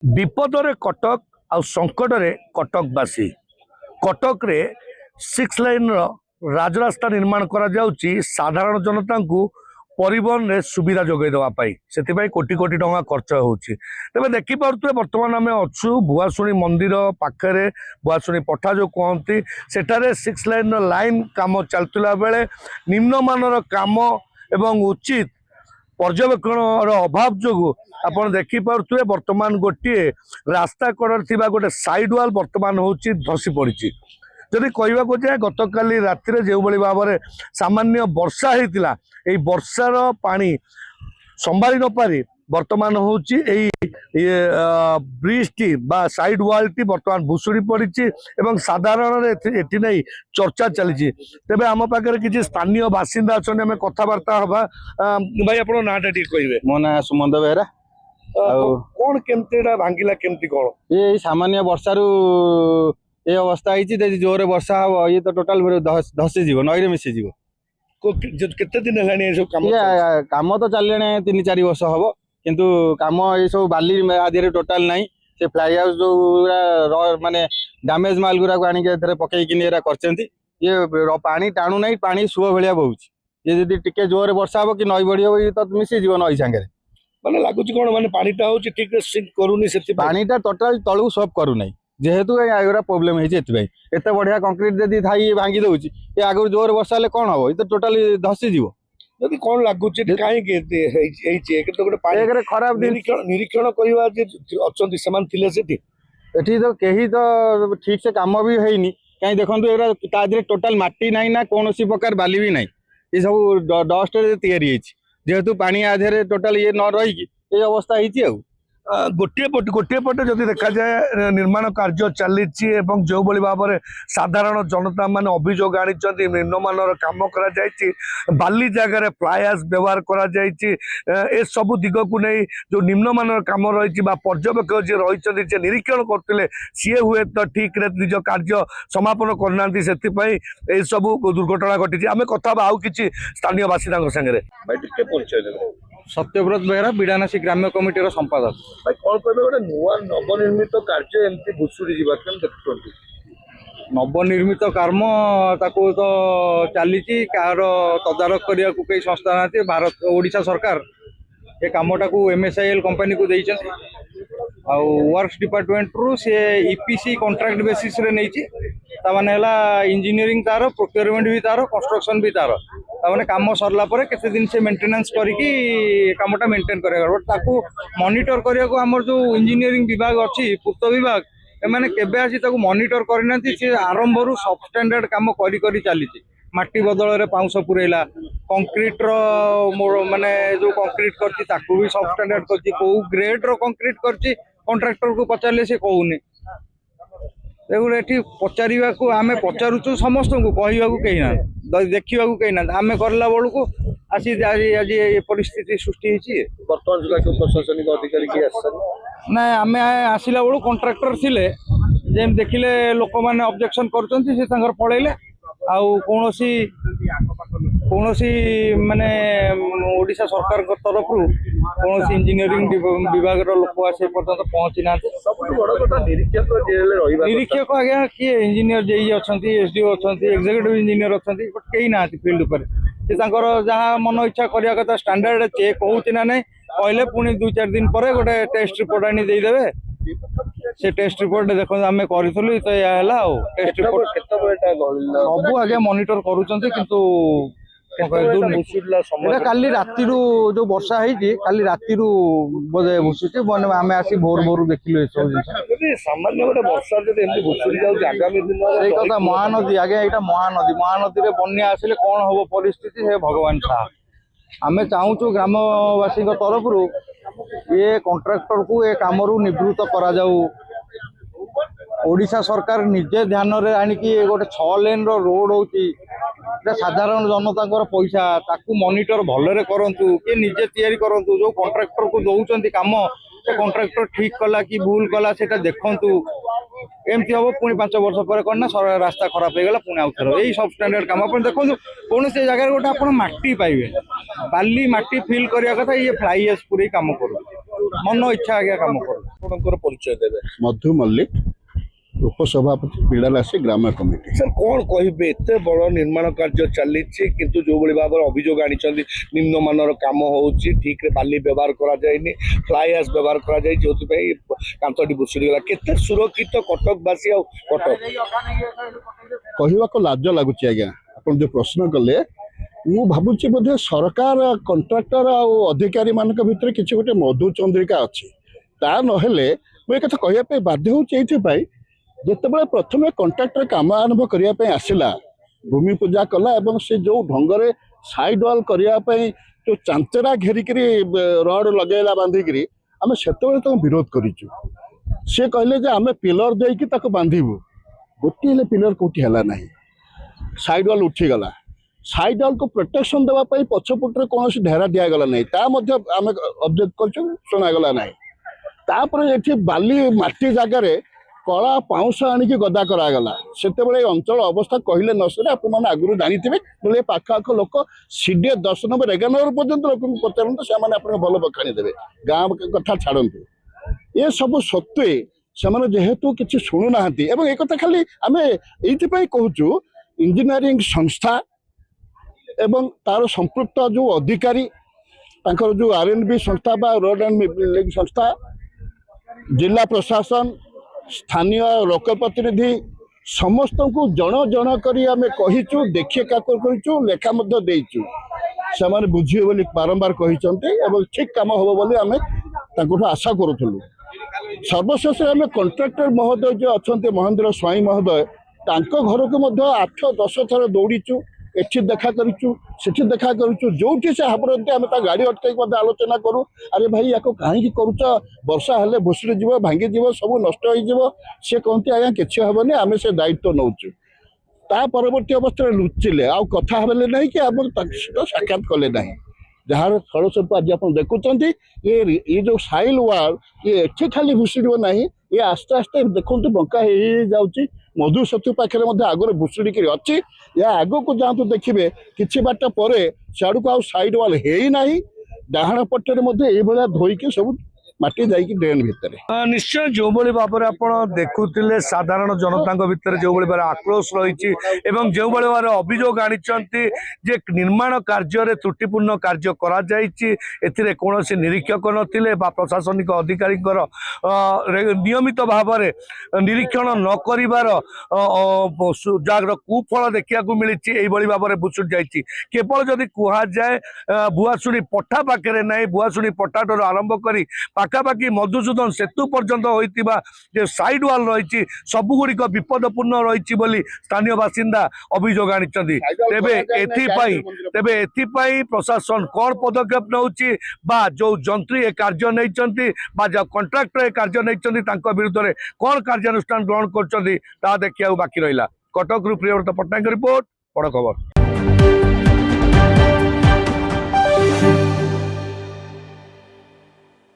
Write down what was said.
विपदरे कटक आ संकटरे कटकवासी कटक रे 6 लाइन राजरास्ता निर्माण करा जाउची साधारण जनता को परिवहन रे सुविधा जोगाई देवाई से कोटी कोटी टंका खर्च होची। तेज देखिपे बर्तमान आम अच्छु भुआशुणी मंदिर पाखे भुआशुणी पठा जो कहती सेठारे 6 लाइन लाइन काम चलता बेले निम्नमानर काम एवं उचित पर्यवेक्षण अभाव जो आपड़ देखिपे बर्तमान गोटे रास्ता कड़े थी गोटे साइड वाल बर्तमान हूँ धसी पड़ी। जदि कहवाक जाए गत काली राति जो भाव में सामान्य वर्षा होता है वर्षार पानी संभाली न पारी बर्तमान हूँ ब्रिज टी बा साइड वाल टी बर्तमान भुशुड़ी पड़ी एवं साधारण एटी नहीं चर्चा चली। तेबे आम पाखे किसी स्थानीय बासिंदा अच्छा आम कथबार्ता हवा। भाई आप नाटा टी कहे? मो ना सुमंत बेहरा। कौन केमती भांगिला केमती कौन ये सामान्य वर्षा ये अवस्था है जोरे वर्षा हम ये तो टोटाल धसी जीव नई मिसी जीव। केते दिन है काम तो चलिए 3-4 वर्ष हम किंतु काम ये सब बाली आधे टोटाल ना से फ्लाई हाउस जो माने डैमेज माल गुरा आनिक पकईकिन ये पानी टाणु ना पानी सुह भाया बहुत ये टी जोरे वर्षा हम कि नई बढ़ी हम ये तो मिसी जीव नई सांगे माने लगुच कौन माने पानीटा हूँ ठीक सिंक करूनी से पानीटा टोटाल तलू सब करूना जेहेतु आगरा प्रोब्लेम एत बढ़िया कंक्रीट जदि थाई भांगी दौर ये आगु जोर वर्षा हेल्ले कौन हम ये तो टोटाली धसी जीव जदि कौन लगुच कहीं खराब निरीक्षण करवा तो कहीं तो ठीक से कम भी है कहीं देखो टोटाल माटी ना ना कौन प्रकार बाली भी ना ये सब डस्ट जेहेतु पानी आधे टोटाल ये न रही ये अवस्था है। गोटे पटे जदि देखा जाए निर्माण कार्य चली जो भाव में साधारण जनता मान अभियोग आनी निम्नमानर काम कर बाली जगार फ्लाई हाउस व्यवहार कर सब दिग को नहीं जो निम्नमानर काम रही पर्यवेक्षक जी रही निरीक्षण करते सी हुए तो ठीक निज कार्य समापन करना से सब दुर्घटना घटी। आम कथा आउ कि स्थानीय बासिंदा सागर सत्यव्रत बेहरा बिड़ानासी ग्राम्य कमिटी संपादक। भाई कौन कहे गोटे नुआ नवनिर्मित कार्य एमती भुशुड़ी जीवा देखुं नवनिर्मित कर्म ताकू तो चली कार तदारख करने को कई संस्था ना भारत ओडिशा सरकार ये कामटा को MSIL कंपनी को वर्क्स डिपार्टमेंट रु सी EPC कॉन्ट्रैक्ट बेसिस रे नहीं इंजीनियरिंग तार प्रोक्योरमेंट भी तार कंस्ट्रक्शन भी तार ताने काम सरला परे केते दिन से मेंटेनेंस करिकी कामटा मेंटेन करेगा मॉनिटर करने को आमर जो इंजीनियरिंग विभाग अच्छी पूर्त विभाग एमाने केबे आसी ताको मॉनिटर करना सी आरंभ रु सब स्टैंडर्ड काम करी चली माटी बदल रे पाउंस पुरेला कंक्रीट रो माने जो कंक्रीट करची ताकू भी सब स्टैंडर्ड करची को ग्रेड रो कंक्रीट करची कॉन्ट्रैक्टर को पचारे से कहूनी देखो पचारा को आम पचारूचु समस्त को कहवा कहीं ना देखा कहीं ना आम करला बेलू को आसी आज ये परिस्थिति सृष्टि बर्तमान प्रशासनिक अधिकारी ना आम आसला बेलू कॉन्ट्रैक्टर थिले जेम देखिले लोक मैंने ऑब्जेक्शन कर पलैले कौनसी माने ओडिशा सरकार तरफ कौन इंजीनियरिंग विभाग लोक आसे पर्यटन पहुंची ना निरीक्षक आज्ञा किए इंजीनियर जेई अच्छा SDO अच्छा एक्जिक्यूटिव इंजीनियर अच्छा कहीं ना फील्ड पर जहाँ मन इच्छा करने कथा स्टैंडर्ड चेक होची ना नहीं कहले पुणी 2-4 दिन पर गोटे टेस्ट रिपोर्ट आनी देदेवे से टेस्ट रिपोर्ट देखो आम करूँ तो या टेस्ट रिपोर्ट सब आगे मॉनिटर करूँ काली राति जो वर्षा है काली राति बोधे भुसुचे आम आसी भोर भोर देखिलु कथा महानदी आगे यहाँ महानदी रे बन्या आसिले कौन हम परिस्थिति है भगवान साहा आम चाहूँ ग्रामवासी तरफ ये कॉन्ट्रैक्टर को ये काम निवृत्त करा जाऊ ओडिशा सरकार निजे ध्यान रे आनिकी गोटे 6 लेन रोड होची साधारण जनता पैसा ताकू मॉनिटर भलरे करंतु के निजे तैयारी करंतु जो कॉन्ट्रैक्टर को दौरान काम से कॉन्ट्रैक्टर ठीक कला कि भूल कला से देखंतु एमती हम पुणी 5 वर्ष पर करना रास्ता खराब हो गला पुणी आउ थर यही सब स्टैंडर्ड काम आप देखो कौन से जगह गोटे आप माटी पाइबे बाली माटी फिल करने कथा ये फ्लाई हाउस पूरे काम करूँ मन इच्छा आज्ञा काम कर ଆପଣଙ୍କର ପରିଚୟ ଦେବେ मधु मल्लिक उपसभापति बिड़ालासी ग्राम कमिटी। सर कौन कहे एत बड़ निर्माण कार्य चली किंतु जो भाई भाव अभियोग आनी निम्नमानर काम हो ठीक बाली व्यवहार कराए फ्लाई आस व्यवहार कराए जो कांतटी भुशुड़ीगला केते सुरक्षित कटकवासी आ कटक कहवा को लाज लगुच आज्ञा आप जो प्रश्न कले मु भावुची बोधे सरकार कंट्राक्टर अधिकारी मान भर किसी गोटे मधु चंद्रिका अच्छी ता नहेले मुझे कथा कहवाई बाध्य होती जितेबाला प्रथम कंट्राक्टर काम आरंभ करने आसला भूमि पूजा कला एवं से जो ढंग से साइड वाल करने जो चांचरा घेरिक रड लगेला बांधिक आम से विरोध करूँ सी कहले आम पिलर देकी बांधबू गोटे पिलर कौटी है ना साइड वाल उठीगला साइड वाल को प्रोटेक्शन देवाई पछपटे कौन ढेरा दिगला ना आम ऑब्जेक्ट करगला ना ये बाली माटी जगार कला पाउंश आणिक गदा करागला से अंचल अवस्था कहले न सर आप आगुरी जानी बोले पाखआख लोक सीडीए 10 नंबर 11 नंबर पर्यटन लोक पचारत से भल बखाणी देवे गाँ कथा छाड़ू ये सब सत्वे से जेहेतु किसी शुणुना एक खाली आम ये कहूँ इंजीनियरिंग संस्था एवं तार संपृक्त जो अधिकारी जो R&B संस्था बा रोड एंड बिल्डिंग संस्था जिला प्रशासन स्थानीय लोक प्रतिनिधि समस्त को जन जन करी आम कहीचु देखिए काकर कहीचु लेखा देचु से बुझे बोली बारंबार कहते ठीक काम हम बोली आम आशा करूँ सर्वशेष आम कंट्राक्टर महोदय जो अच्छा महेंद्र स्वाई महोदय घर को 8-10 थर दौड़ीचु एठी देखा करूँ सेठी देखा करूँ जो से हाबरती आम गाड़ी अटक आलोचना करूँ अरे भाई या कहीं करुच वर्षा हेले भुसुड़ी जीव भांगी जीव सब नष्ट हो सी कहते आज्ञा किसी हेनी आम से दायित्व नौचु ता परवर्ती अवस्था लुचिले आउ कथा हेले ना कि आम साक्षात कले ना जार फलस्वरूप आज आप देखुं ये जो साइल वाल ये एठी खाली भुसुड़ ना ये आस्ते आस्ते देखते बंका जाऊँगी मधु सेतु पाखे आगे भुसुड़ी अच्छी या आग को जातु देखिए कि बाट पर सियाड़ को साइड वाल है ना डाण पटे धोईकी सब माटी जाइए ड्रेन भितर निश्चय जो भाव में आप देखुले साधारण जनता भितर जो भाव आक्रोश रही जो भाव अभियोग आनी निर्माण कार्य त्रुटिपूर्ण कार्य कर कौन निरीक्षक नथिले प्रशासनिक अधिकारी नियमित भाव में निरीक्षण न कर कुफल देखा मिली भाव में भुसुड़ जाइए केवल जदि कहुए भुआशुणी पट्टा पाखे ना भुआशुणी पट्टा आरंभ कर पाखापाखि मधुसूदन सेतु पर्यंत होता जो साइड वाल रही सबुगुड़िक विपदपूर्ण रही स्थानीय बासिंदा अभियोग आनी तेबे प्रशासन कौन पदक्षेप नौ जो जंत्री ए कार्य नहीं जो कंट्राक्टर ए कार्य नहीं विरुद्ध में कौन कार्यानुष्ठान ग्रहण कर देखा बाकी रहा कटक प्रियव्रत पट्टनायक रिपोर्ट बड़ खबर।